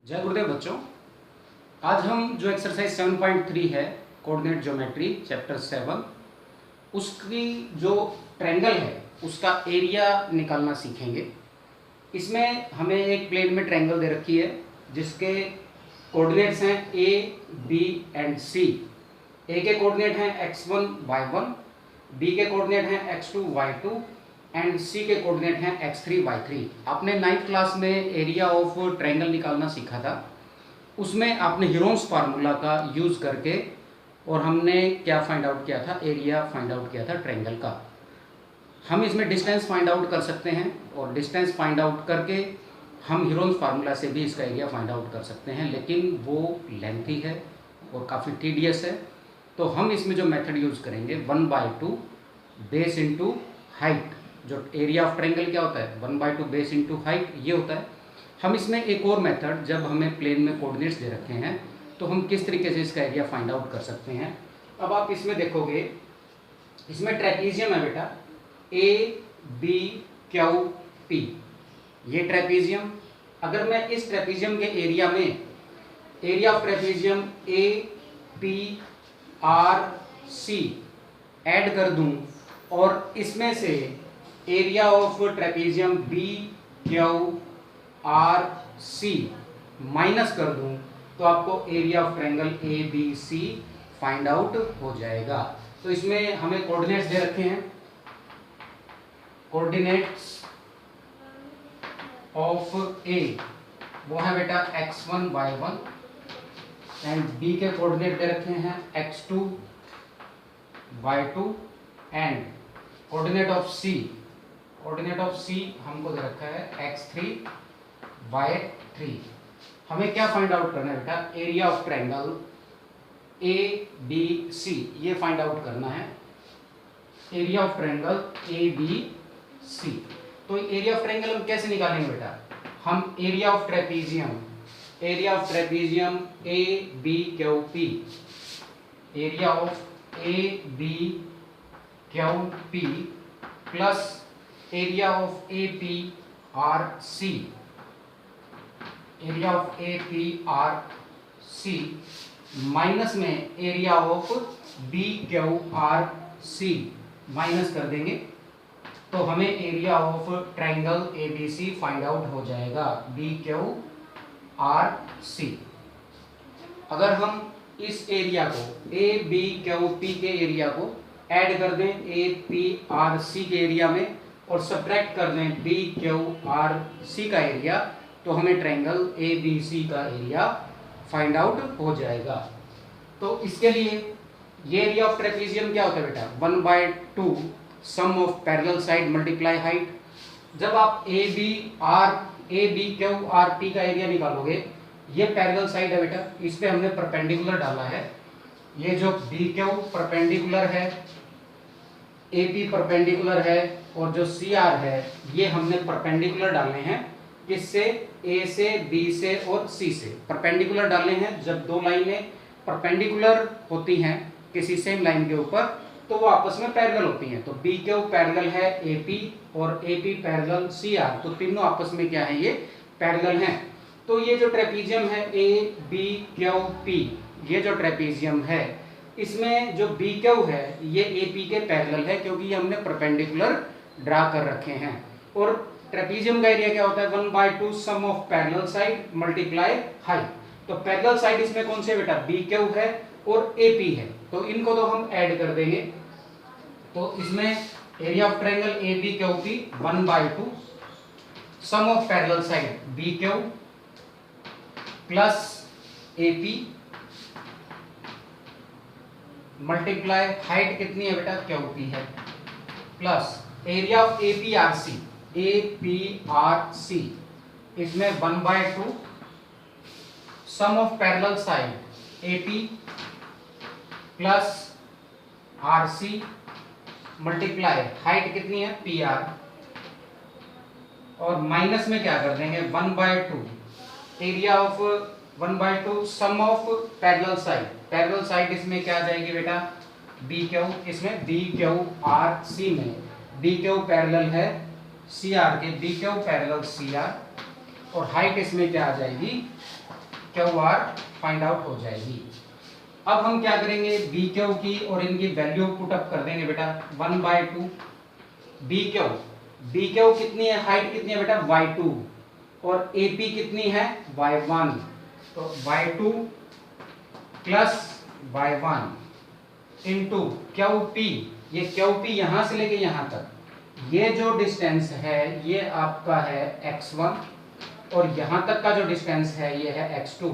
जय गुरुदेव बच्चों। आज हम जो एक्सरसाइज 7.3 है कोऑर्डिनेट ज्योमेट्री चैप्टर 7 उसकी जो ट्रायंगल है उसका एरिया निकालना सीखेंगे। इसमें हमें एक प्लेन में ट्रायंगल दे रखी है जिसके कोऑर्डिनेट्स हैं ए बी एंड सी। ए के कोऑर्डिनेट हैं x1 y1, बी के कोऑर्डिनेट हैं x2 y2 एंड सी के कोऑर्डिनेट हैं x3 y3। आपने 9th क्लास में एरिया ऑफ ट्रायंगल निकालना सीखा था। उसमें आपने हीरोन्स फार्मूला का यूज़ करके और हमने क्या फाइंड आउट किया था, एरिया फाइंड आउट किया था ट्रायंगल का। हम इसमें डिस्टेंस फाइंड आउट कर सकते हैं और डिस्टेंस फाइंड आउट करके हम हीरोन्स फार्मूला से भी इसका एरिया फाइंड आउट कर सकते हैं, लेकिन वो लेंथी है और काफ़ी टीडियस है। तो हम इसमें जो मेथड यूज़ करेंगे 1/2 बेस इंटू हाइट। जो एरिया ऑफ ट्रायंगल क्या होता है, 1/2 बेस इंटू हाइट ये होता है। हम इसमें एक और मेथड, जब हमें प्लेन में कोऑर्डिनेट्स दे रखे हैं तो हम किस तरीके से इसका एरिया फाइंड आउट कर सकते हैं। अब आप इसमें देखोगे, इसमें ट्रेपीजियम है बेटा, ए बी क्यू पी, ये ट्रेपीजियम। अगर मैं इस ट्रेपीजियम के एरिया में area of trapezium A P R C add कर दूं और इसमें से area of trapezium B Q R C minus कर दूं तो आपको area of triangle A B C find out हो जाएगा। तो इसमें हमें कोऑर्डिनेट्स दे रखे हैं, कोऑर्डिनेट्स ऑफ ए वो है बेटा x1 y1 एंड बी के कोऑर्डिनेट दे रखे हैं x2 y2 and coordinate of सी हमको दे रखा है x3 y3। हमें क्या फाइंड आउट करना है बेटा, area of triangle A B C, ये फाइंड आउट करना है, area of triangle A B C. तो एरिया ऑफ ट्रायंगल हम कैसे निकालेंगे बेटा, हम area of trapezium A B Q P, area of A B Q P plus area of A P R C, area of A P R C minus में area of B Q R C minus कर देंगे तो हमें area of triangle A B C find out हो जाएगा, B Q R सी। अगर हम इस एरिया को ए बी क्यू पी के एरिया को ऐड कर दें ए पी आर सी के एरिया में और सब्ट्रैक्ट कर दें बी क्यू आर सी का एरिया, तो हमें ट्रायंगल ए बी सी का एरिया फाइंड आउट हो जाएगा। तो इसके लिए ये एरिया ऑफ ट्रेपीजियम क्या होता है बेटा, 1/2 sum of parallel side multiply height. जब आप A B Q R P का एरिया निकालोगे, ये पैरेलल साइड है बेटा, इस पे हमने परपेंडिकुलर डाला है। ये जो बी क्यू परपेंडिकुलर है, ए पी परपेंडिकुलर है और जो सी आर है ये हमने परपेंडिकुलर डालने हैं। किससे, ए से बी से और सी से परपेंडिकुलर डालने हैं। जब दो लाइनें परपेंडिकुलर होती हैं किसी सेम लाइन के ऊपर तो वो आपस में पैरेलल होती हैं। तो बी क्यू पैरेलल है ए पी और A P parallel C R, तो तीनों आपस में क्या है, ये पैरेलल हैं। तो ये जो ट्रेपीजियम है ए बी क्यू पी, ये जो ट्रेपीजियम है इसमें जो बी क्यू है ये ए पी के पैरेलल है क्योंकि ये हमने परपेंडिकुलर ड्रा कर रखे हैं। और ट्रेपीजियम का एरिया क्या होता है, 1/2 sum of parallel side multiply height. तो पैरेलल साइड इसमें कौन से बेटा, बी क्यू है और ए पी है, तो इनको तो हम ऐड कर देंगे। तो इसमें area of triangle A B Q P 1/2 sum of parallel side B Q plus A P multiply height कितनी है बेटा, क्यू पी है, plus area of A P R C, A P R C, इसमें 1/2 sum of parallel side A P plus R C multiply height कितनी है, P R, और minus में क्या कर देंगे 1/2 area of 1/2 sum of parallel side. Parallel side इसमें क्या आ जाएगी बेटा, बी क्यू, इसमें बी क्यू आर सी में बी क्यू पैरेलल है सी आर के, B Q parallel C R और हाइट इसमें क्या आ जाएगी, क्यू आर फाइंड आउट हो जाएगी। अब हम क्या करेंगे, बी क्यू की और इनकी वैल्यू पुट अप कर देंगे बेटा 1/2 बी क्यू कितनी है, हाइट कितनी है बेटा y2 और AP कितनी है y1, तो y2 plus y1 into QP, ये QP यहां से लेके यहां तक, ये जो डिस्टेंस है ये आपका है x1 और यहां तक का जो डिस्टेंस है ये है x2।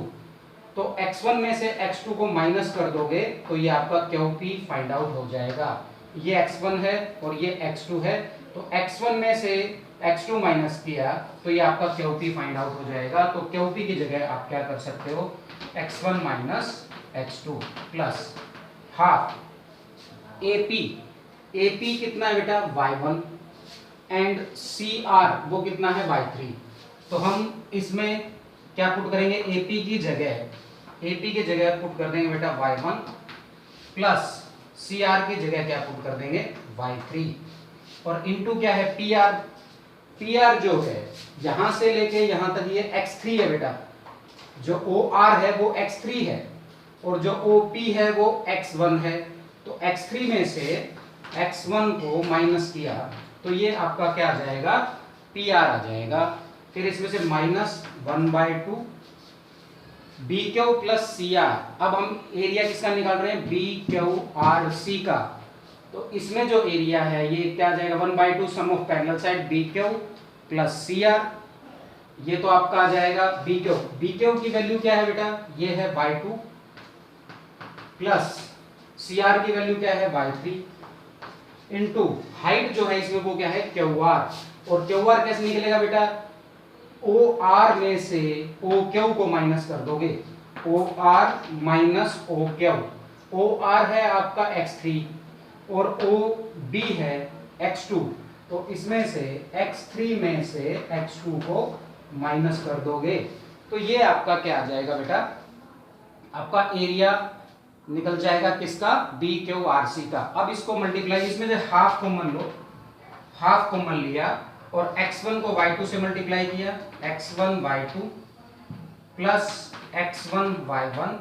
तो x1 में से x2 को माइनस कर दोगे तो ये आपका QP फाइंड आउट हो जाएगा। ये x1 है और ये x2 है, तो x1 में से x2 माइनस किया तो ये आपका QP फाइंड आउट हो जाएगा। तो QP की जगह आप क्या कर सकते हो, x1 minus x2 plus half AP कितना है बेटा y1 एंड CR वो कितना है y3। तो हम इसमें क्या पुट करेंगे, AP की जगह पुट कर देंगे बेटा y1 प्लस CR की जगह क्या पुट कर देंगे y3 और इनटू क्या है PR जो है यहां से लेके यहां तक ये x3 है बेटा, जो OR है वो x3 है और जो OP है वो x1 है। तो x3 में से x1 को माइनस किया तो ये आपका क्या आ जाएगा, PR आ जाएगा। फिर इसमें से माइनस 1/2 BQ प्लस CR। अब हम एरिया किसका निकाल रहे हैं, BQRC का। तो इसमें जो एरिया है ये क्या आ जाएगा 1/2 sum of parallel side BQ plus CR, ये तो आपका आ जाएगा BQ की वैल्यू क्या है बेटा, ये है y2 प्लस CR की वैल्यू क्या है y3 इंटू हाइट जो है इसमें वो क्या है QR, और QR कैसे निकलेगा बेटा, OR में से OQ को माइनस कर दोगे, OR माइनस OQ। OR है आपका x3 और OB है x2, तो इसमें से x3 में से x2 को माइनस कर दोगे तो ये आपका क्या आ जाएगा बेटा, आपका एरिया निकल जाएगा किसका, BQRC का। अब इसको मल्टीप्लाई, इसमें से हाफ कॉमन लो, हाफ कॉमन लिया और x1 को y2 से मल्टीप्लाई किया, x1 y2 plus x1 y1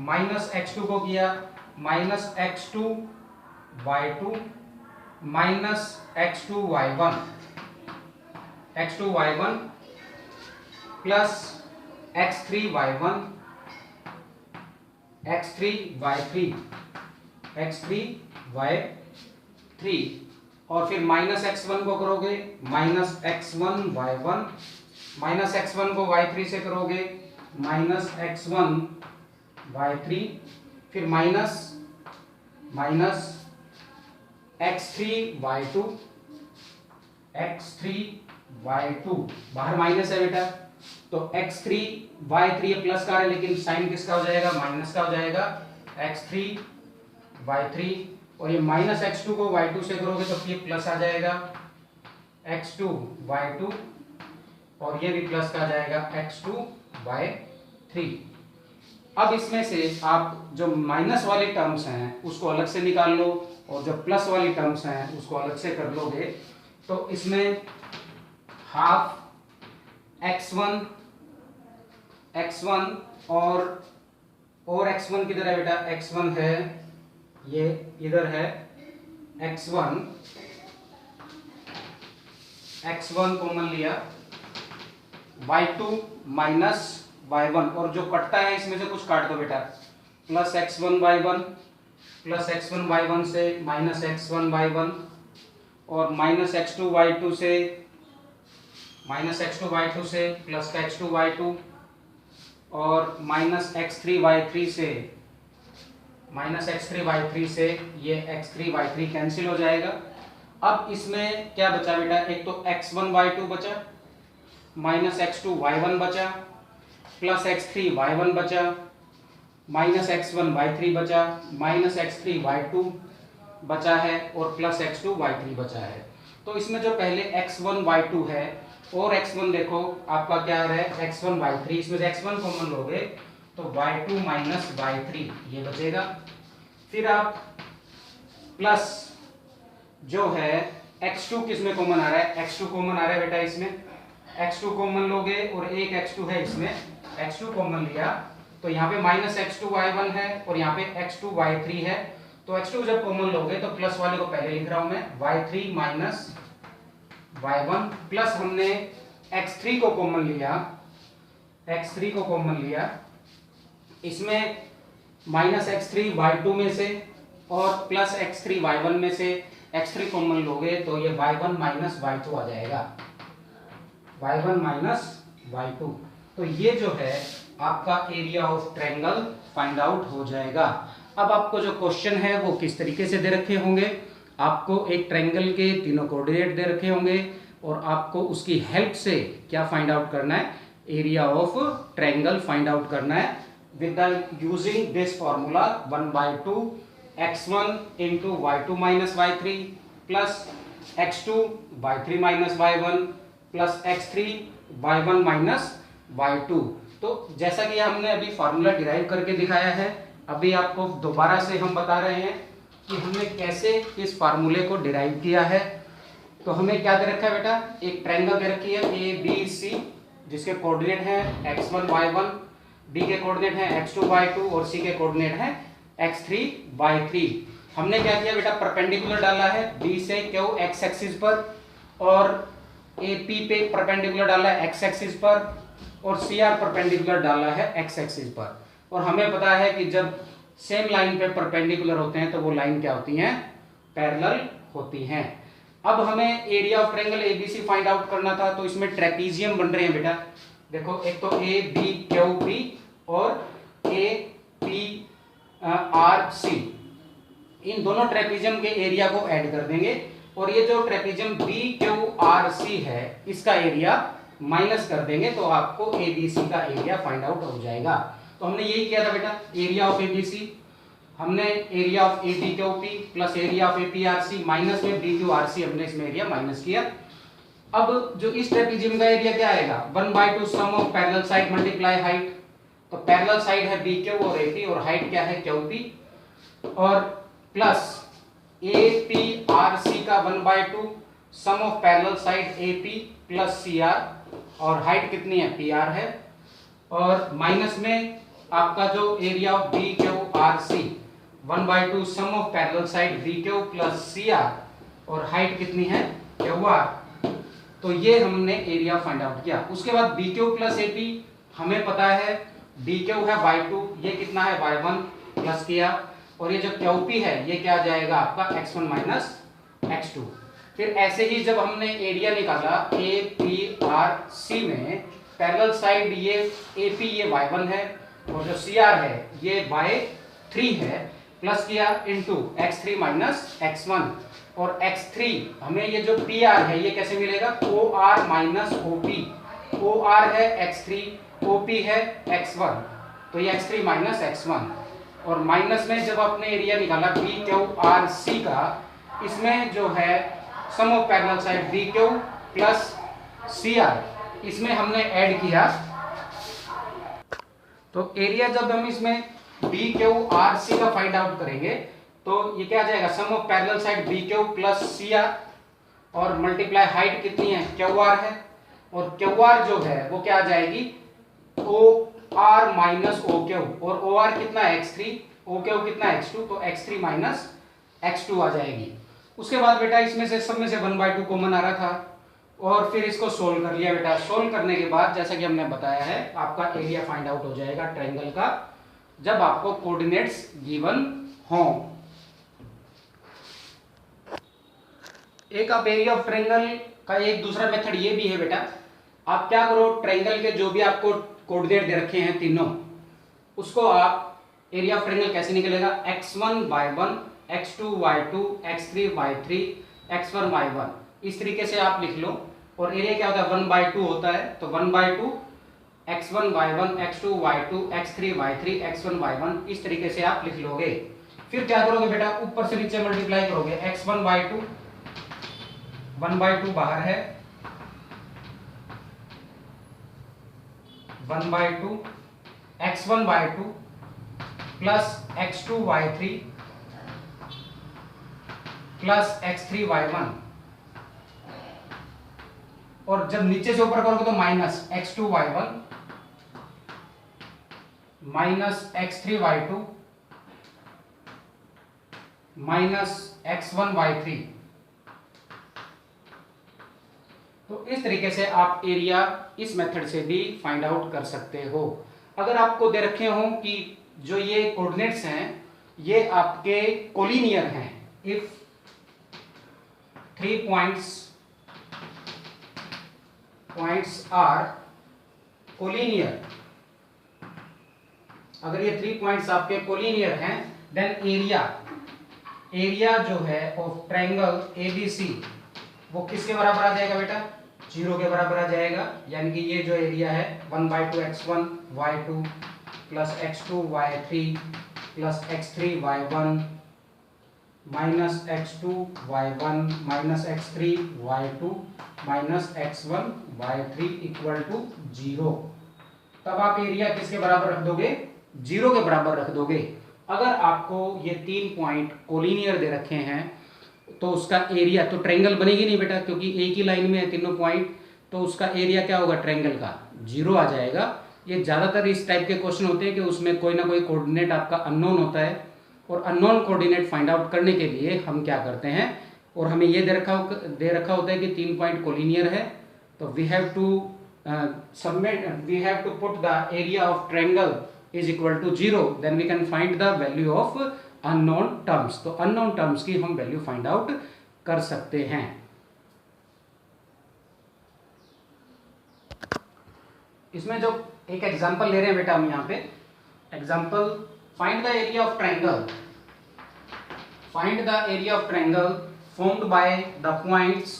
minus x2 को किया minus x2 y2 minus x2 y1 plus x3 y1 x3 y3 और फिर माइनस x1 को करोगे minus x1 y1 minus x1 को y3 से करोगे माइनस x1 y3 फिर माइनस x3 y2 बाहर माइनस है बेटा, तो x3 y3 प्लस का है लेकिन साइन किसका हो जाएगा, माइनस का हो जाएगा, x3 y3 और ये माइनस x2 को y2 से करोगे तो ये प्लस आ जाएगा x2 y2 और ये भी प्लस का आ जाएगा x2 y3। अब इसमें से आप जो माइनस वाले टर्म्स हैं उसको अलग से निकाल लो और जो प्लस वाली टर्म्स हैं उसको अलग से कर लोगे, तो इसमें हाफ x1 और x1 किधर है बेटा, x1 है ये इधर है, x1 कॉमन लिया, y2 माइनस y1 और जो कटता है इसमें से कुछ काट दो बेटा, प्लस x1 y1 से माइनस x1 y1 और माइनस x2 y2 से प्लस का x2 y2 और माइनस x3 y3 से ये x3 y3 कैंसिल हो जाएगा। अब इसमें क्या बचा बेटा, एक तो x1 y2 बचा माइनस x2 y1 बचा प्लस x3 y1 बचा माइनस x1 y3 बचा माइनस x3 y2 बचा है और प्लस x2 y3 बचा है। तो इसमें जो पहले x1 y2 है और x1 देखो आपका क्या आ रहा है x1 y3, इसमें से x1 कॉमन लोगे तो y2 माइनस y3 ये बचेगा। फिर आप प्लस जो है x2 किसमें कॉमन आ रहा है, x2 कॉमन आ रहा है बेटा इसमें, x2 कॉमन लोगे और एक x2 है इसमें, x2 कॉमन लिया तो यहाँ पे माइनस x2 y1 है और यहाँ पे x2 y3 है। तो x2 जब कॉमन लोगे तो प्लस वाले को पहले लिख रहा हूं मैं, y3 माइनस y1 प्लस हमने x3 को कॉमन लिया, x3 को कॉमन लिया, इसमें माइनस x3 y2 में से और प्लस x3 y1 में से x3 कॉमन लोगे तो ये y1 माइनस y2 आ जाएगा, y1 माइनस y2। तो ये जो है आपका area of triangle find out हो जाएगा। अब आपको जो क्वेश्चन है वो किस तरीके से दे रखे होंगे, आपको एक ट्रायंगल के तीनों कोऑर्डिनेट दे रखे होंगे और आपको उसकी हेल्प से क्या फाइंड आउट करना है, area of triangle find out करना है with using this formula 1/2 x1 into y2 minus y3 plus x2 y3 minus y1 plus x3 y1 minus y2। तो जैसा कि हमने अभी फार्मूला डिराइव करके दिखाया है, अभी आपको दोबारा से हम बता रहे हैं कि हमने कैसे इस फार्मूले को डिराइव किया है। तो हमें क्या दे रखा है बेटा, एक ट्रायंगल दे रखी है ए बी सी जिसके कोऑर्डिनेट है x1 y1, b के कोऑर्डिनेट है x2 y2 और c के कोऑर्डिनेट है x3 y3। हमने क्या किया बेटा, परपेंडिकुलर डाला है b से q x एक्सिस पर और AP पे परपेंडिकुलर डाला है x एक्सिस पर और CR परपेंडिकुलर डाला है x एक्सिस पर। और हमें पता है कि जब सेम लाइन पे परपेंडिकुलर होते हैं तो वो लाइन क्या होती हैं, पैरेलल होती हैं। अब हमें area of triangle ABC find out करना था, तो इसमें ट्रेपीजियम बन रहे हैं बेटा। देखो एक तो ABQP और APRC, इन दोनों ट्रेपीजियम के एरिया को ऐड कर देंगे और ये जो ट्रेपीजियम BQRC है इसका एरिया माइनस कर देंगे तो आपको ABC का एरिया फाइंड आउट हो जाएगा। तो हमने यही किया था बेटा, एरिया ऑफ ABC, हमने area of ABQP plus area of APRC minus में BQRC, हमने इसमें एरिया माइनस किया। अब जो इस ट्रेपीजियम का एरिया क्या आएगा, 1/2 sum of parallel side multiply height. तो पैरेलल साइड है BQ और AP और हाइट क्या है QP और प्लस APRC का 1/2 sum of parallel side AP plus CR और हाइट कितनी है, PR है, और माइनस में आपका जो area of BQRC 1/2 sum of parallel side BQ plus CR और हाइट कितनी है, QR। तो ये हमने एरिया फाइंड आउट किया। उसके बाद BQ प्लस AP हमें पता है, BQ है y2, ये कितना है y1 प्लस किया, और ये जो QP है ये क्या आ जाएगा आपका x1 माइनस x2। फिर ऐसे ही जब हमने एरिया निकाला APRC में, पैरेलल साइड ये AP ये y1 है और जो CR है ये y3 है, प्लस किया इनटू x3 माइनस x1 और x3 हमें ये जो PR है ये कैसे मिलेगा, OR माइनस OP, OR है x3, OP है x1, तो ये x3 माइनस x1 और माइनस में जब आपने एरिया निकाला BQRC का, इसमें जो है sum of parallel side BQ plus CR, इसमें हमने ऐड किया। तो एरिया जब हम इसमें BQRC का फाइंड आउट करेंगे तो ये क्या आ जाएगा, sum of parallel side BQ plus CR और मल्टीप्लाई हाइट कितनी है, QR है, और QR जो है वो क्या आ जाएगी, OR माइनस OQ, और OR कितना है x3, OQ कितना है x2, तो x3 माइनस x2 आ जाएगी। उसके बाद बेटा इसमें से सब में से 1/2 कॉमन आ रहा था और फिर इसको सोल्व कर लिया बेटा। सोल्व करने के बाद जैसा कि हमने बताया है आपका एरिया फाइंड आउट हो जाएगा ट्रायंगल का जब आपको कोऑर्डिनेट्स गिवन हों। एक आप एरिया ऑफ ट्रायंगल का एक दूसरा मेथड ये भी है बेटा, आप क्या करो, ट्रायंगल के जो भी आपको कोऑर्डिनेट दे रखे हैं तीनों, उसको आप एरिया ऑफ ट्रायंगल कैसे निकलेगा, x1 y1 x2 y2 x3 y3 x1 y1, इस तरीके से आप लिख लो। और एरिया क्या होता है, 1/2 होता है, तो 1/2 x1 y1 x2 y2 x3 y3 x1 y1, इस तरीके से आप लिख लोगे। फिर क्या करोगे बेटा, ऊपर से नीचे मल्टीप्लाई करोगे, x1 y2 1/2 बाहर है, 1/2 x1 y2 plus x2 y3 plus x3 y1 और जब नीचे से ऊपर करोगे तो minus x2y1 minus x3y2 minus x1y3। तो इस तरीके से आप एरिया इस मेथड से भी फाइंड आउट कर सकते हो। अगर आपको दे रखे हो कि जो ये कोऑर्डिनेट्स हैं ये आपके कोलिनियर हैं, इफ 3 पॉइंट्स आर कोलिनियर, अगर ये 3 पॉइंट्स आपके कोलिनियर हैं देन एरिया जो है ऑफ ट्रायंगल एबीसी वो किसके बराबर आ जाएगा बेटा, 0 के बराबर आ जाएगा। यानी कि ये जो एरिया है 1/2 x1 y2 plus x2 y3 plus x3 y1 minus x2 y1 minus x3 y2 minus x1 y3 equal to 0। तब आप एरिया किसके बराबर रख दोगे, 0 के बराबर रख दोगे। अगर आपको ये 3 पॉइंट कोलिनियर दे रखे हैं तो उसका एरिया तो ट्रायंगल बनेगी नहीं बेटा, क्योंकि एक ही लाइन में है तीनों पॉइंट, तो उसका एरिया क्या होगा ट्रायंगल का 0 आ जाएगा। ये ज़्यादातर इस टाइप के क्वेश्चन होते हैं कि उसमें कोई ना कोई कोऑर्डिनेट आपका अननोन होता है, और अननोन कोऑर्डिनेट फाइंड आउट करने के लिए हम क्या करते हैं, और हमें ये दे रखा होता है कि 3 पॉइंट कोलिनियर है, तो we have to put the area of triangle is equal to 0, then we can find the value of unknown terms. तो अननोन टर्म्स की हम वैल्यू फाइंड आउट कर सकते हैं। इसमें जो एक एग्जांपल ले रहे हैं बेटा हम यहाँ पे, example find the area of triangle formed by the points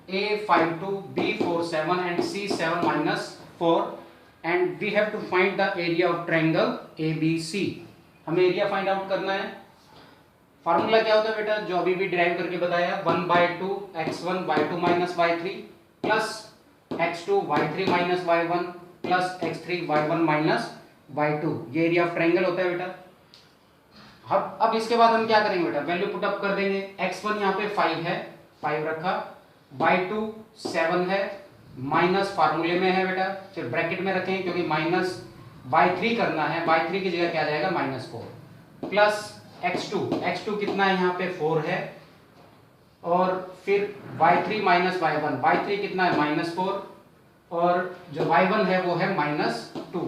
A52, B47 and C7 minus 4 and we have to find the area of triangle ABC। हमें एरिया फाइंड आउट करना है। फार्मूला क्या होता है बेटा, जो अभी भी डिराइव करके बताया, 1/2 x1 y2 minus y3 plus x2 y3 minus y1 plus x3 y1 minus y2, ये एरिया ऑफ ट्रायंगल होता है बेटा। अब इसके बाद हम क्या करेंगे बेटा, वैल्यू पुट अप कर देंगे। x1 यहाँ पे 5 है, 5 रखा, y2 7 है, माइनस फार्मूले में है बेटा, फिर ब्रैकेट में रखेंगे क्योंकि माइनस y3 करना है, y3 की जगह क्या आ जाएगा -4 प्लस x2 कितना है यहाँ पे 4 है, और फिर y3 माइनस y1 कितना है -4 और जो y1 है वो है -2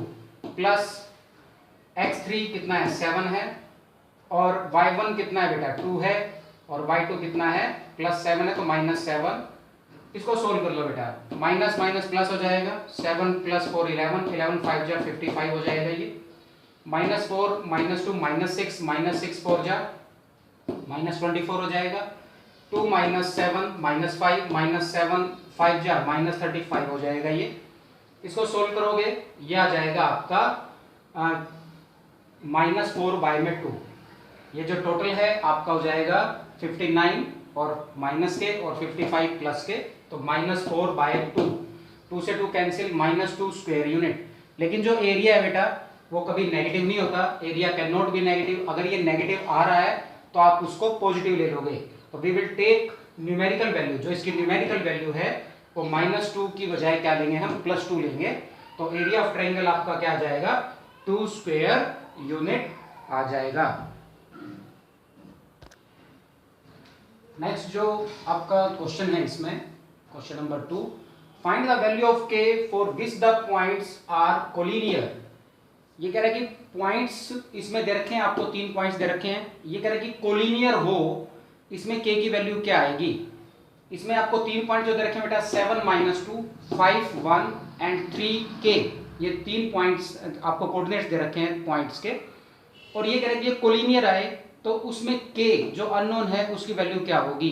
प्लस x3 कितना है 7 है और y1 कितना है बेटा 2 है और y2 कितना है +7 है, तो -7। इसको सोल्व कर लो बेटा, माइनस माइनस प्लस हो जाएगा, 7 + 4 11 5 जा 55 हो जाएगा ये, -4 -2 -6 -6 4 जा -24 हो जाएगा, 2 7 -5 -7 5 जा -35 हो जाएगा ये। इसको सोल्व करोगे ये आ जाएगा आपका -4/2। ये जो टोटल है आपका हो जाएगा 59 और माइनस के और 55 प्लस के, तो -4/2, 2 से 2 कैंसिल, -2 स्क्वायर यूनिट। लेकिन जो एरिया है बेटा वो कभी नेगेटिव नहीं होता, area can not be negative. अगर ये नेगेटिव आ रहा है तो आप उसको पॉजिटिव ले लोगे, तो we will take numerical value, जो इसकी न्यूमेरिकल वैल्यू है वो -2 की बजाय क्या लेंगे हम +2 लेंगे, तो एरिया ऑफ ट्रायंगल आपका क्या आ जाएगा 2 स्क्वायर यूनिट आ जाएगा। नेक्स्ट जो आपका क्वेश्चन है इसमें, question number 2, find the value of k for which the points are collinear. ये कह रहा है कि पॉइंट्स इसमें दे रखे हैं, आपको 3 पॉइंट्स दे रखे हैं, ये कह रहा है कि कोलिनियर हो, इसमें k की वैल्यू क्या आएगी। इसमें आपको 3 पॉइंट जो दे रखे हैं बेटा 7 -2 5 1 एंड 3k, ये 3 पॉइंट्स आपको कोऑर्डिनेट्स दे रखे हैं पॉइंट्स के, और ये कह रहा है कि ये कोलिनियर आए तो उसमें k जो अननोन है उसकी वैल्यू क्या होगी।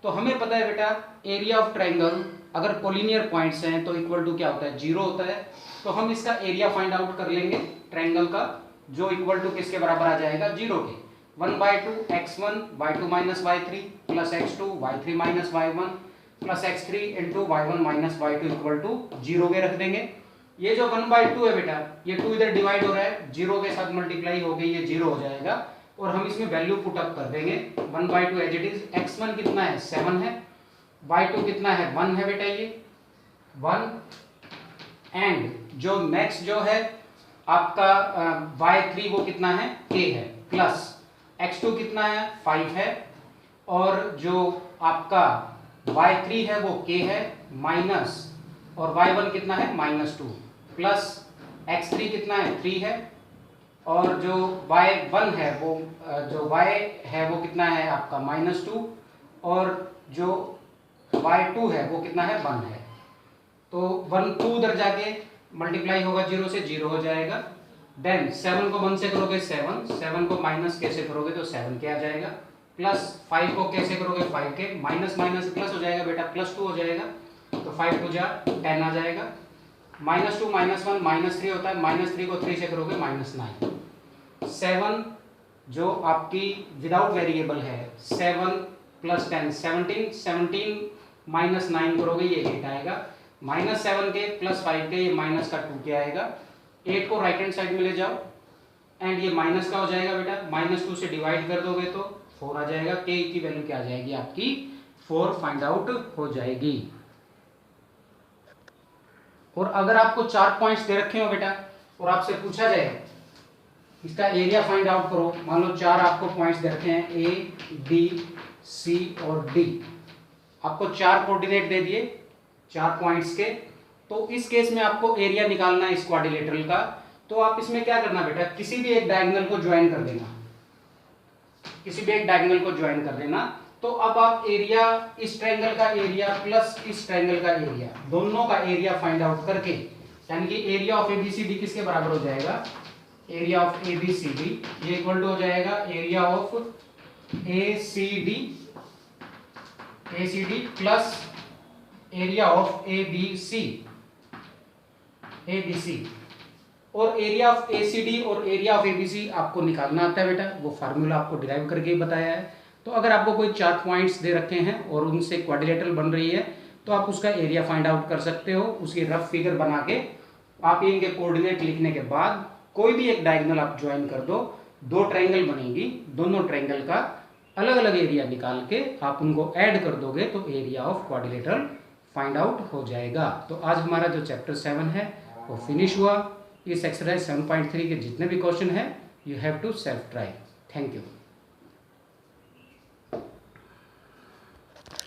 तो हमें पता है बेटा एरिया ऑफ ट्रायंगल अगर कोलिनियर पॉइंट्स हैं तो इक्वल टू क्या होता है 0 होता है, तो हम इसका एरिया फाइंड आउट कर लेंगे ट्रायंगल का, जो इक्वल टू किसके बराबर आ जाएगा 0 के, 1/2 x1 y2 minus y3 plus x2 y3 minus y1 plus x3 into y1 minus y2 equal to 0 के रख देंगे। ये जो 1/2 है बेटा ये 2 इधर डिवाइड हो रहा है, 0 के साथ मल्टीप्लाई हो गई, ये 0 हो जाएगा, और हम इसमें वैल्यू पुट अप कर देंगे। 1/2 एज इट इज, x1 कितना है 7 है, y2 कितना है 1 है बेटा ये, 1 एंड जो नेक्स्ट जो है आपका y3 वो कितना है k है, प्लस x2 कितना है 5 है, और जो आपका y3 है वो k है माइनस, और y1 कितना है -2, प्लस x3 कितना है 3 है, और जो y1 है वो जो y है वो कितना है आपका -2, और जो y2 है वो कितना है 1 है। तो 1 2 उधर जाके मल्टीप्लाई होगा 0 से 0 हो जाएगा। देन 7 को 1 से करोगे 7, 7 को माइनस कैसे करोगे तो 7 के आ जाएगा, प्लस 5 को कैसे करोगे 5 के, माइनस माइनस प्लस हो जाएगा बेटा, +2 हो जाएगा, तो 5 2 जा 10 आ जाएगा। -2 -1 -3 होता है, -3 को 3 से करोगे -9। 7 जो आपकी विदाउट वेरिएबल है 7 + 10 17, 17 -9 करोगे ये 8 आएगा, -7 के +5 के ये माइनस का 2 के आएगा। 8 को राइट हैंड साइड में ले जाओ एंड ये माइनस का हो जाएगा बेटा, -2 से डिवाइड कर दोगे तो 4 आ जाएगा। k की वैल्यू क्या आ जाएगी आपकी 4 फाइंड आउट हो जाएगी। और अगर आपको 4 पॉइंट्स दे रखे हो बेटा और आपसे पूछा जाए इसका एरिया फाइंड आउट करो, मान लो 4 आपको पॉइंट्स दे रखे हैं A, B, C और D, आपको 4 कोऑर्डिनेट दे दिए 4 पॉइंट्स के, तो इस केस में आपको एरिया निकालना है इस क्वाड्रिलेटरल का। तो आप इसमें क्या करना बेटा, किसी भी एक डायगोनल को ज्वाइन कर देना, किसी भी एक डायगोनल को ज्वाइन कर देना। तो अब आप एरिया, इस ट्रायंगल का एरिया प्लस इस ट्रायंगल का एरिया, दोनों का एरिया फाइंड आउट करके, यानी कि एरिया ऑफ ABCD किसके बराबर हो जाएगा, एरिया ऑफ ABCD ये इक्वल टू हो जाएगा area of ACD plus area of ABC। और एरिया ऑफ ACD और एरिया ऑफ ABC आपको निकालना आता है बेटा, वो फार्मूला आपको डिराइव करके ही बताया है। तो अगर आपको कोई 4 पॉइंट्स दे रखे हैं और उनसे क्वाड्रिलेटरल बन रही है तो आप उसका एरिया फाइंड आउट कर सकते हो। उसकी रफ फिगर बना के आप इनके कोऑर्डिनेट लिखने के बाद कोई भी एक डायगोनल आप ज्वाइन कर दो, 2 ट्रायंगल बनेगी, दोनों ट्रायंगल का अलग अलग एरिया निकाल के आप उनको ऐड कर दोगे तो area of quadrilateral find out हो जाएगा। तो आज हमारा जो चैप्टर 7 है वो फिनिश हुआ। इस एक्सरसाइज 7.3 के जितने भी क्वेश्चन है you have to self try. Thank you.